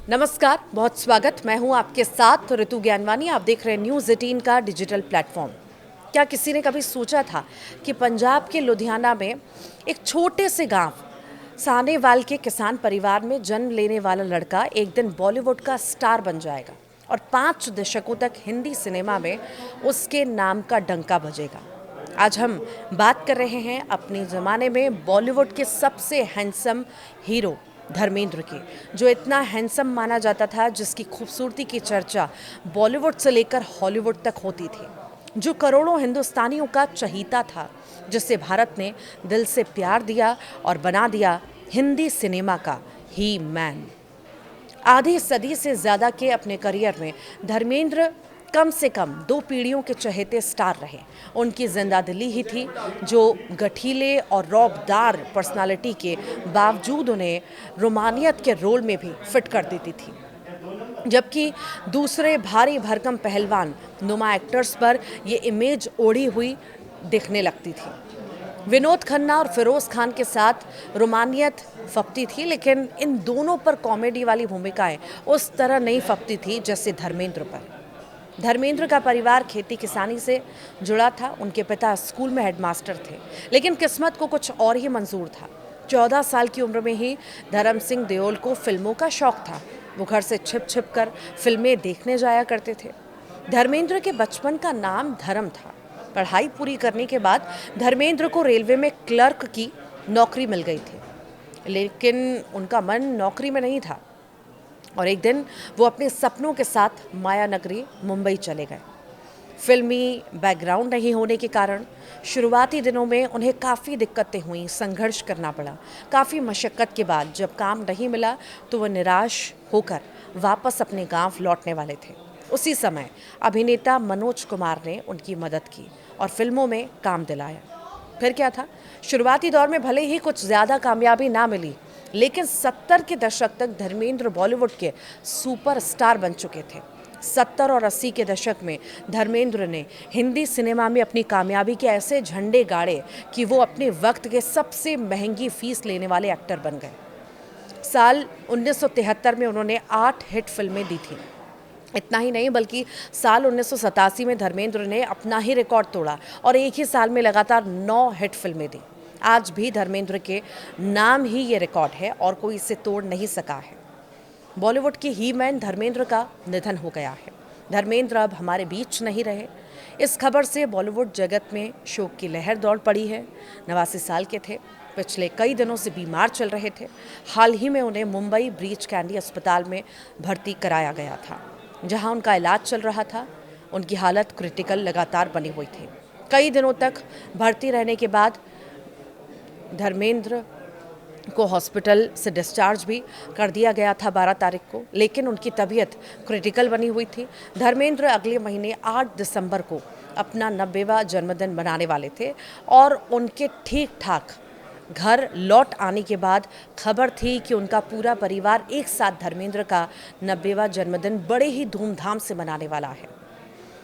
नमस्कार, बहुत स्वागत। मैं हूं आपके साथ ऋतु ज्ञानवानी। आप देख रहे हैं न्यूज़ 18 का डिजिटल प्लेटफॉर्म। क्या किसी ने कभी सोचा था कि पंजाब के लुधियाना में एक छोटे से गांव सानेवाल के किसान परिवार में जन्म लेने वाला लड़का एक दिन बॉलीवुड का स्टार बन जाएगा और 5 दशकों तक हिंदी सिनेमा में उसके नाम का डंका बजेगा। आज हम बात कर रहे हैं अपने ज़माने में बॉलीवुड के सबसे हैंडसम हीरो धर्मेंद्र की, जो इतना हैंडसम माना जाता था, जिसकी खूबसूरती की चर्चा बॉलीवुड से लेकर हॉलीवुड तक होती थी, जो करोड़ों हिंदुस्तानियों का चहीता था, जिसे भारत ने दिल से प्यार दिया और बना दिया हिंदी सिनेमा का ही मैन। आधी सदी से ज़्यादा के अपने करियर में धर्मेंद्र कम से कम 2 पीढ़ियों के चहेते स्टार रहे। उनकी जिंदा दिली ही थी जो गठीले और रौबदार पर्सनालिटी के बावजूद उन्हें रोमानियत के रोल में भी फिट कर देती थी, जबकि दूसरे भारी भरकम पहलवान नुमा एक्टर्स पर ये इमेज ओढ़ी हुई दिखने लगती थी। विनोद खन्ना और फिरोज खान के साथ रोमानियत फपती थी, लेकिन इन दोनों पर कॉमेडी वाली भूमिकाएं उस तरह नहीं फपती थी जैसे धर्मेंद्र पर। धर्मेंद्र का परिवार खेती किसानी से जुड़ा था। उनके पिता स्कूल में हेडमास्टर थे, लेकिन किस्मत को कुछ और ही मंजूर था। 14 साल की उम्र में ही धर्म सिंह देओल को फिल्मों का शौक था। वो घर से छिप छिप कर फिल्में देखने जाया करते थे। धर्मेंद्र के बचपन का नाम धर्म था। पढ़ाई पूरी करने के बाद धर्मेंद्र को रेलवे में क्लर्क की नौकरी मिल गई थी, लेकिन उनका मन नौकरी में नहीं था और एक दिन वो अपने सपनों के साथ माया नगरी मुंबई चले गए। फिल्मी बैकग्राउंड नहीं होने के कारण शुरुआती दिनों में उन्हें काफ़ी दिक्कतें हुई, संघर्ष करना पड़ा। काफ़ी मशक्क़त के बाद जब काम नहीं मिला तो वह निराश होकर वापस अपने गांव लौटने वाले थे। उसी समय अभिनेता मनोज कुमार ने उनकी मदद की और फिल्मों में काम दिलाया। फिर क्या था, शुरुआती दौर में भले ही कुछ ज़्यादा कामयाबी ना मिली, लेकिन 70 के दशक तक धर्मेंद्र बॉलीवुड के सुपरस्टार बन चुके थे। 70 और 80 के दशक में धर्मेंद्र ने हिंदी सिनेमा में अपनी कामयाबी के ऐसे झंडे गाड़े कि वो अपने वक्त के सबसे महंगी फीस लेने वाले एक्टर बन गए। साल 1973 में उन्होंने 8 हिट फिल्में दी थीं। इतना ही नहीं, बल्कि साल 1987 में धर्मेंद्र ने अपना ही रिकॉर्ड तोड़ा और एक ही साल में लगातार 9 हिट फिल्में दी। आज भी धर्मेंद्र के नाम ही ये रिकॉर्ड है और कोई इसे तोड़ नहीं सका है। बॉलीवुड के ही मैन धर्मेंद्र का निधन हो गया है। धर्मेंद्र अब हमारे बीच नहीं रहे। इस खबर से बॉलीवुड जगत में शोक की लहर दौड़ पड़ी है। 89 साल के थे, पिछले कई दिनों से बीमार चल रहे थे। हाल ही में उन्हें मुंबई ब्रीच कैंडी अस्पताल में भर्ती कराया गया था, जहां उनका इलाज चल रहा था। उनकी हालत क्रिटिकल लगातार बनी हुई थी। कई दिनों तक भर्ती रहने के बाद धर्मेंद्र को हॉस्पिटल से डिस्चार्ज भी कर दिया गया था 12 तारीख को, लेकिन उनकी तबीयत क्रिटिकल बनी हुई थी। धर्मेंद्र अगले महीने 8 दिसंबर को अपना 90वां जन्मदिन मनाने वाले थे और उनके ठीक ठाक घर लौट आने के बाद खबर थी कि उनका पूरा परिवार एक साथ धर्मेंद्र का 90वां जन्मदिन बड़े ही धूमधाम से मनाने वाला है।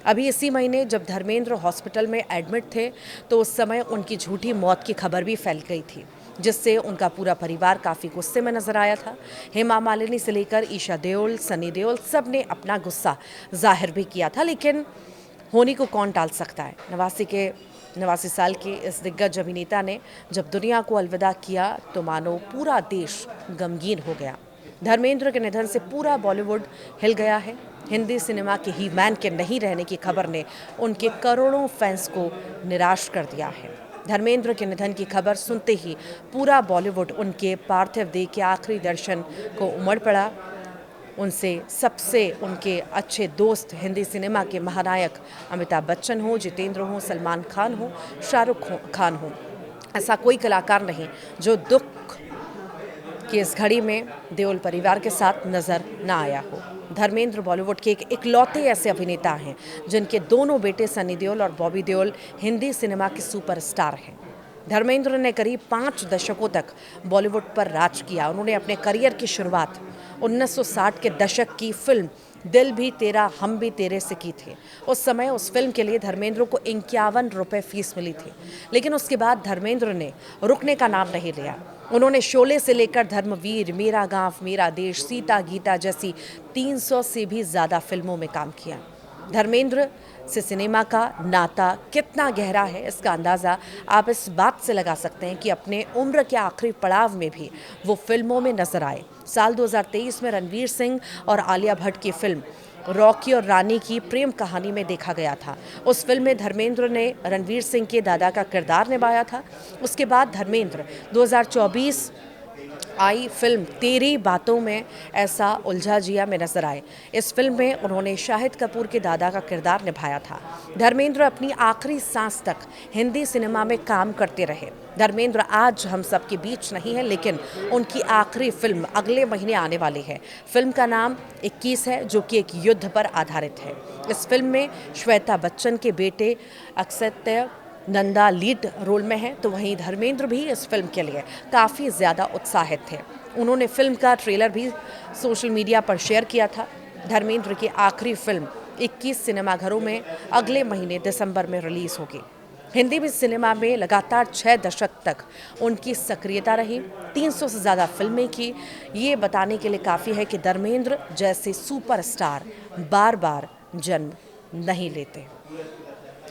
अभी इसी महीने जब धर्मेंद्र हॉस्पिटल में एडमिट थे तो उस समय उनकी झूठी मौत की खबर भी फैल गई थी, जिससे उनका पूरा परिवार काफ़ी गुस्से में नजर आया था। हेमा मालिनी से लेकर ईशा देओल, सनी देओल, सब ने अपना गुस्सा जाहिर भी किया था, लेकिन होनी को कौन टाल सकता है। 89 साल के इस दिग्गज अभिनेता ने जब दुनिया को अलविदा किया तो मानो पूरा देश गमगीन हो गया। धर्मेंद्र के निधन से पूरा बॉलीवुड हिल गया है। हिंदी सिनेमा के ही मैन के नहीं रहने की खबर ने उनके करोड़ों फैंस को निराश कर दिया है। धर्मेंद्र के निधन की खबर सुनते ही पूरा बॉलीवुड उनके पार्थिव देह के आखिरी दर्शन को उमड़ पड़ा। उनसे सबसे उनके अच्छे दोस्त हिंदी सिनेमा के महानायक अमिताभ बच्चन हो, जितेंद्र हो, सलमान खान हो, शाहरुख खान हो, ऐसा कोई कलाकार नहीं जो दुख की इस घड़ी में देओल परिवार के साथ नजर ना आया हो। धर्मेंद्र बॉलीवुड के एक इकलौते ऐसे अभिनेता हैं जिनके दोनों बेटे सनी देओल और बॉबी देओल हिंदी सिनेमा के सुपरस्टार हैं। धर्मेंद्र ने करीब 5 दशकों तक बॉलीवुड पर राज किया। उन्होंने अपने करियर की शुरुआत 1960 के दशक की फिल्म दिल भी तेरा हम भी तेरे से की थी। उस समय उस फिल्म के लिए धर्मेंद्र को 51 रुपये फीस मिली थी, लेकिन उसके बाद धर्मेंद्र ने रुकने का नाम नहीं लिया। उन्होंने शोले से लेकर धर्मवीर, मेरा गांव मेरा देश, सीता गीता जैसी 300 से भी ज़्यादा फिल्मों में काम किया। धर्मेंद्र से सिनेमा का नाता कितना गहरा है, इसका अंदाज़ा आप इस बात से लगा सकते हैं कि अपने उम्र के आखिरी पड़ाव में भी वो फिल्मों में नजर आए। साल 2023 में रणवीर सिंह और आलिया भट्ट की फिल्म रॉकी और रानी की प्रेम कहानी में देखा गया था। उस फिल्म में धर्मेंद्र ने रणवीर सिंह के दादा का किरदार निभाया था। उसके बाद धर्मेंद्र 2024 आई फिल्म तेरी बातों में ऐसा उलझा जिया में नजर आए। इस फिल्म में उन्होंने शाहिद कपूर के दादा का किरदार निभाया था। धर्मेंद्र अपनी आखिरी सांस तक हिंदी सिनेमा में काम करते रहे। धर्मेंद्र आज हम सबके बीच नहीं है, लेकिन उनकी आखिरी फिल्म अगले महीने आने वाली है। फिल्म का नाम 21 है, जो कि एक युद्ध पर आधारित है। इस फिल्म में श्वेता बच्चन के बेटे अक्षय नंदा लीड रोल में है, तो वहीं धर्मेंद्र भी इस फिल्म के लिए काफ़ी ज़्यादा उत्साहित थे। उन्होंने फिल्म का ट्रेलर भी सोशल मीडिया पर शेयर किया था। धर्मेंद्र की आखिरी फिल्म 21 सिनेमाघरों में अगले महीने दिसंबर में रिलीज़ होगी। हिंदी में सिनेमा में लगातार 6 दशक तक उनकी सक्रियता रही, 300 से ज़्यादा फिल्में की। ये बताने के लिए काफ़ी है कि धर्मेंद्र जैसे सुपरस्टार बार बार जन्म नहीं लेते।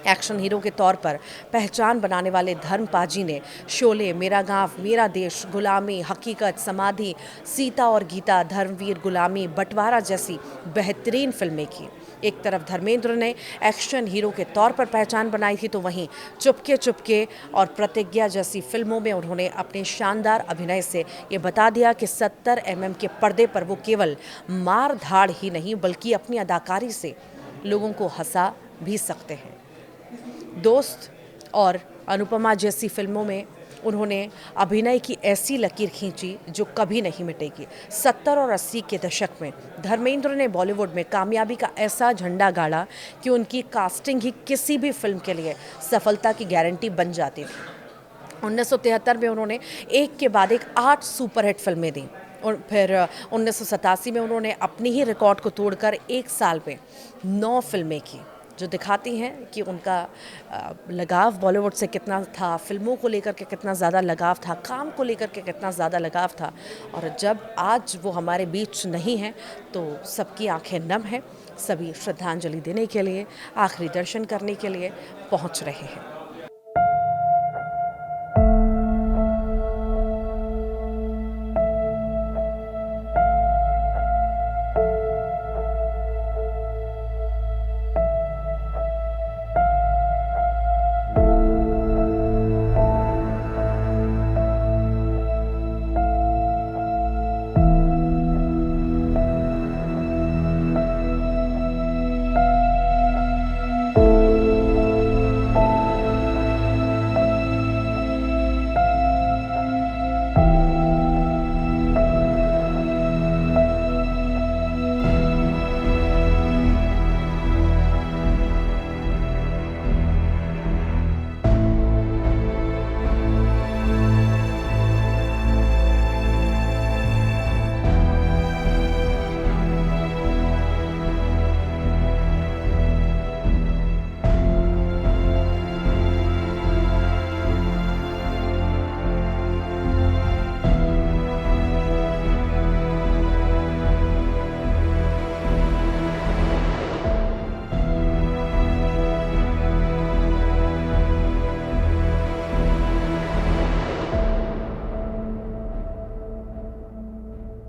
एक्शन हीरो के तौर पर पहचान बनाने वाले धर्म पाजी ने शोले, मेरा गांव मेरा देश, गुलामी, हकीकत, समाधि, सीता और गीता, धर्मवीर, गुलामी, बंटवारा जैसी बेहतरीन फिल्में की। एक तरफ धर्मेंद्र ने एक्शन हीरो के तौर पर पहचान बनाई थी, तो वहीं चुपके चुपके और प्रतिज्ञा जैसी फिल्मों में उन्होंने अपने शानदार अभिनय से ये बता दिया कि 70 mm के पर्दे पर वो केवल मार धाड़ ही नहीं, बल्कि अपनी अदाकारी से लोगों को हंसा भी सकते हैं। दोस्त और अनुपमा जैसी फिल्मों में उन्होंने अभिनय की ऐसी लकीर खींची जो कभी नहीं मिटेगी। 70 और 80 के दशक में धर्मेंद्र ने बॉलीवुड में कामयाबी का ऐसा झंडा गाड़ा कि उनकी कास्टिंग ही किसी भी फिल्म के लिए सफलता की गारंटी बन जाती थी। 1973 में उन्होंने एक के बाद एक 8 सुपरहिट फिल्में दी और फिर 1987 में उन्होंने अपनी ही रिकॉर्ड को तोड़कर एक साल में 9 फिल्में की, जो दिखाती हैं कि उनका लगाव बॉलीवुड से कितना था, फिल्मों को लेकर के कितना ज़्यादा लगाव था, काम को लेकर के कितना ज़्यादा लगाव था। और जब आज वो हमारे बीच नहीं हैं तो सबकी आंखें नम हैं। सभी श्रद्धांजलि देने के लिए, आखिरी दर्शन करने के लिए पहुंच रहे हैं।